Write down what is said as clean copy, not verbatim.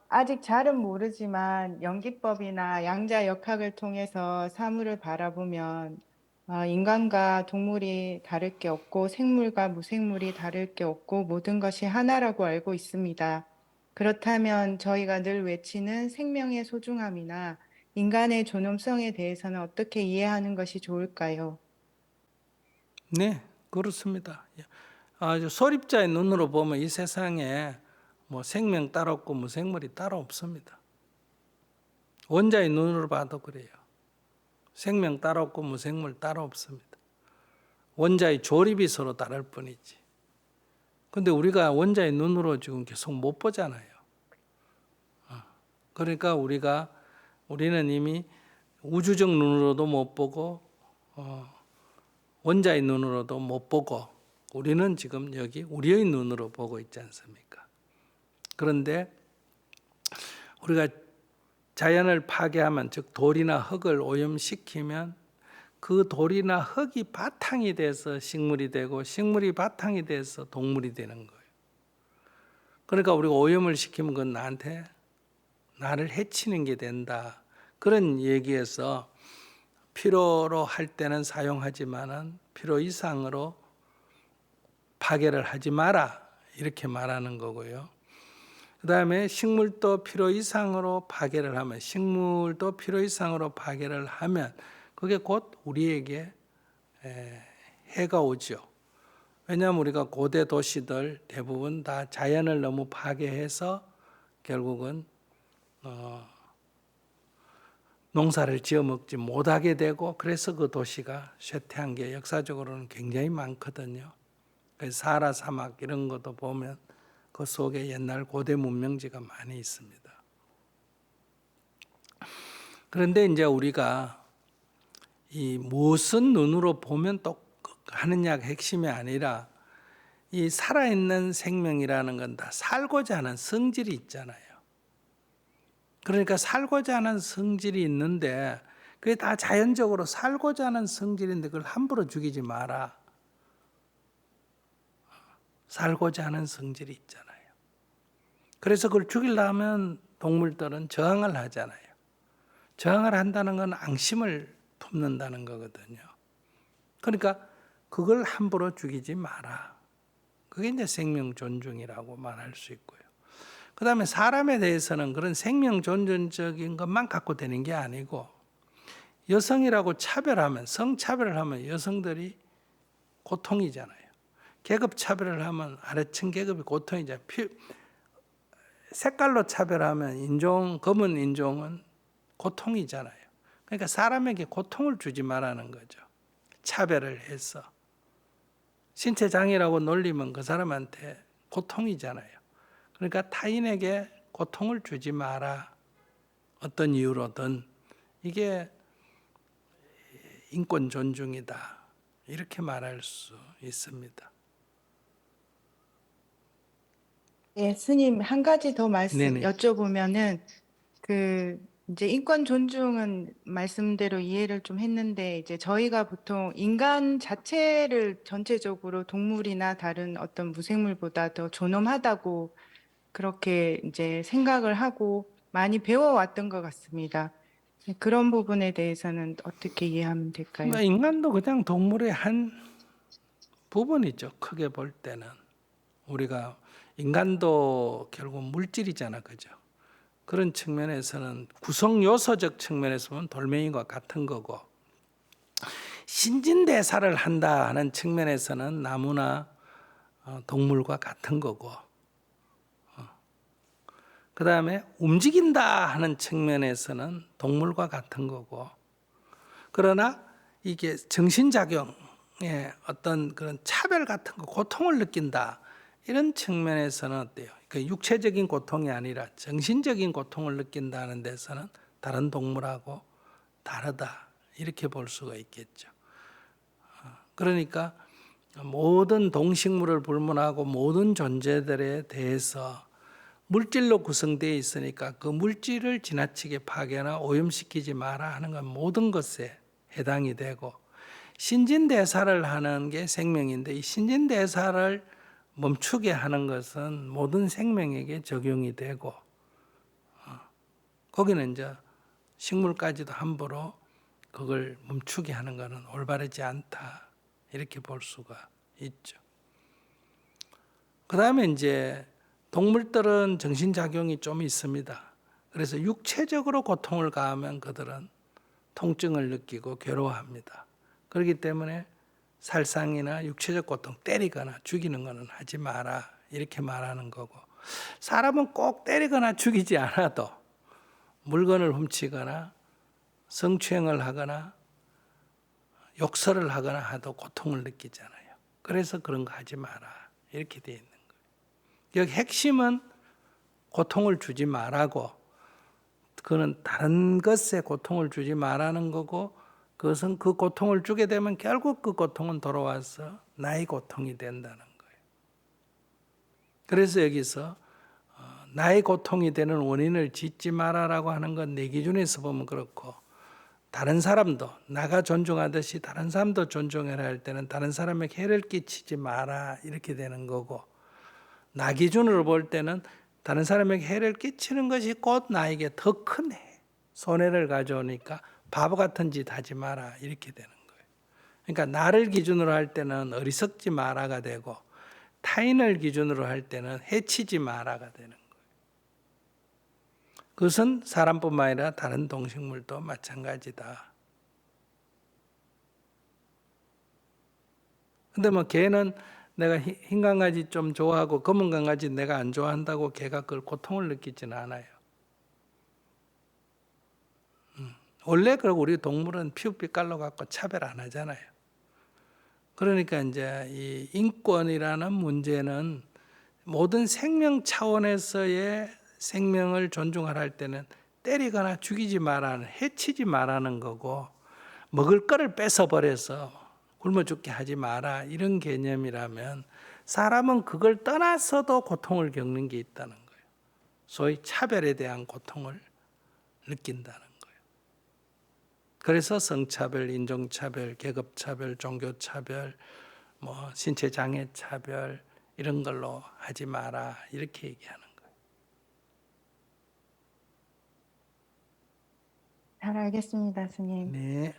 아직 잘은 모르지만 연기법이나 양자 역학을 통해서 사물을 바라보면 인간과 동물이 다를 게 없고 생물과 무생물이 다를 게 없고 모든 것이 하나라고 알고 있습니다. 그렇다면 저희가 늘 외치는 생명의 소중함이나 인간의 존엄성에 대해서는 어떻게 이해하는 것이 좋을까요? 네, 그렇습니다. 아주 소립자의 눈으로 보면 이 세상에 뭐 생명 따로 없고 무생물이 따로 없습니다. 원자의 눈으로 봐도 그래요. 생명 따로 없고 무생물 따로 없습니다. 원자의 조립이 서로 다를 뿐이지. 근데 우리가 원자의 눈으로 지금 계속 못 보잖아요. 그러니까 우리는 이미 우주적 눈으로도 못 보고 원자의 눈으로도 못 보고 우리는 지금 여기 우리의 눈으로 보고 있지 않습니까? 그런데 우리가 자연을 파괴하면, 즉 돌이나 흙을 오염시키면 그 돌이나 흙이 바탕이 돼서 식물이 되고 식물이 바탕이 돼서 동물이 되는 거예요. 그러니까 우리가 오염을 시키면 그건 나를 해치는 게 된다. 그런 얘기에서 필요로 할 때는 사용하지만은 필요 이상으로 파괴를 하지 마라. 이렇게 말하는 거고요. 그 다음에 식물도 필요 이상으로 파괴를 하면 그게 곧 우리에게 해가 오죠. 왜냐하면 우리가 고대 도시들 대부분 다 자연을 너무 파괴해서 결국은 농사를 지어 먹지 못하게 되고, 그래서 그 도시가 쇠퇴한 게 역사적으로는 굉장히 많거든요. 사하라 사막 이런 것도 보면 그 속에 옛날 고대 문명지가 많이 있습니다. 그런데 이제 우리가 이 무엇은 눈으로 보면 또 하느냐가 핵심이 아니라, 이 살아있는 생명이라는 건 다 살고자 하는 성질이 있잖아요. 그러니까 살고자 하는 성질이 있는데, 그게 다 자연적으로 살고자 하는 성질인데 그걸 함부로 죽이지 마라. 살고자 하는 성질이 있잖아요. 그래서 그걸 죽이려면 동물들은 저항을 하잖아요. 저항을 한다는 건 앙심을 품는다는 거거든요. 그러니까 그걸 함부로 죽이지 마라. 그게 이제 생명 존중이라고 말할 수 있고요. 그 다음에 사람에 대해서는 그런 생명 존중적인 것만 갖고 되는 게 아니고, 여성이라고 성차별을 하면 여성들이 고통이잖아요. 계급 차별을 하면 아래층 계급이 고통이잖아요. 색깔로 차별하면 검은 인종은 고통이잖아요. 그러니까 사람에게 고통을 주지 말라는 거죠. 차별을 해서. 신체 장애라고 놀리면 그 사람한테 고통이잖아요. 그러니까 타인에게 고통을 주지 마라. 어떤 이유로든. 이게 인권 존중이다. 이렇게 말할 수 있습니다. 예, 스님, 한 가지 더 네네. 여쭤보면은, 이제 인권 존중은 말씀대로 이해를 좀 했는데, 이제 저희가 보통 인간 자체를 전체적으로 동물이나 다른 어떤 무생물보다 더 존엄하다고 그렇게 이제 생각을 하고 많이 배워왔던 것 같습니다. 그런 부분에 대해서는 어떻게 이해하면 될까요? 뭐 인간도 그냥 동물의 한 부분이죠. 크게 볼 때는. 우리가 인간도 결국 물질이잖아. 그죠? 그런 측면에서는 구성 요소적 측면에서 보면 돌멩이와 같은 거고, 신진대사를 한다 하는 측면에서는 나무나 동물과 같은 거고, 그 다음에 움직인다 하는 측면에서는 동물과 같은 거고, 그러나 이게 정신작용의 어떤 그런 차별 같은 거, 고통을 느낀다 이런 측면에서는 어때요? 그 육체적인 고통이 아니라 정신적인 고통을 느낀다는 데서는 다른 동물하고 다르다 이렇게 볼 수가 있겠죠. 그러니까 모든 동식물을 불문하고 모든 존재들에 대해서 물질로 구성되어 있으니까 그 물질을 지나치게 파괴나 오염시키지 마라 하는 건 모든 것에 해당이 되고, 신진대사를 하는 게 생명인데 이 신진대사를 멈추게 하는 것은 모든 생명에게 적용이 되고, 거기는 이제 식물까지도 함부로 그걸 멈추게 하는 것은 올바르지 않다. 이렇게 볼 수가 있죠. 그 다음에 이제 동물들은 정신작용이 좀 있습니다. 그래서 육체적으로 고통을 가하면 그들은 통증을 느끼고 괴로워합니다. 그렇기 때문에 살상이나 육체적 고통, 때리거나 죽이는 것은 하지 마라. 이렇게 말하는 거고, 사람은 꼭 때리거나 죽이지 않아도 물건을 훔치거나 성추행을 하거나 욕설을 하거나 하도 고통을 느끼잖아요. 그래서 그런 거 하지 마라. 이렇게 되어 있는 거예요. 여기 핵심은 고통을 주지 말라고, 그는 다른 것에 고통을 주지 말라는 거고, 그것은 그 고통을 주게 되면 결국 그 고통은 돌아와서 나의 고통이 된다는 거예요. 그래서 여기서 나의 고통이 되는 원인을 짓지 마라라고 하는 건 내 기준에서 보면 그렇고, 다른 사람도 나가 존중하듯이 다른 사람도 존중해라 할 때는 다른 사람에게 해를 끼치지 마라 이렇게 되는 거고, 나 기준으로 볼 때는 다른 사람에게 해를 끼치는 것이 곧 나에게 더 큰 손해를 가져오니까 바보 같은 짓 하지 마라 이렇게 되는 거예요. 그러니까 나를 기준으로 할 때는 어리석지 마라가 되고, 타인을 기준으로 할 때는 해치지 마라가 되는 거예요. 그것은 사람뿐만 아니라 다른 동식물도 마찬가지다. 근데 뭐 개는 내가 흰 강아지 좀 좋아하고 검은 강아지 내가 안 좋아한다고 개가 그걸 고통을 느끼지는 않아요. 원래 그리고 우리 동물은 피부빛깔로 갖고 차별 안 하잖아요. 그러니까 이제 이 인권이라는 문제는 모든 생명 차원에서의 생명을 존중하라 할 때는 때리거나 죽이지 말라는, 해치지 말라는 거고, 먹을 거를 뺏어 버려서 굶어 죽게 하지 마라 이런 개념이라면, 사람은 그걸 떠나서도 고통을 겪는 게 있다는 거예요. 소위 차별에 대한 고통을 느낀다는 거예요. 그래서 성차별, 인종차별, 계급차별, 종교차별, 뭐 신체장애차별 이런 걸로 하지 마라 이렇게 얘기하는 거예요. 잘 알겠습니다, 스님. 네.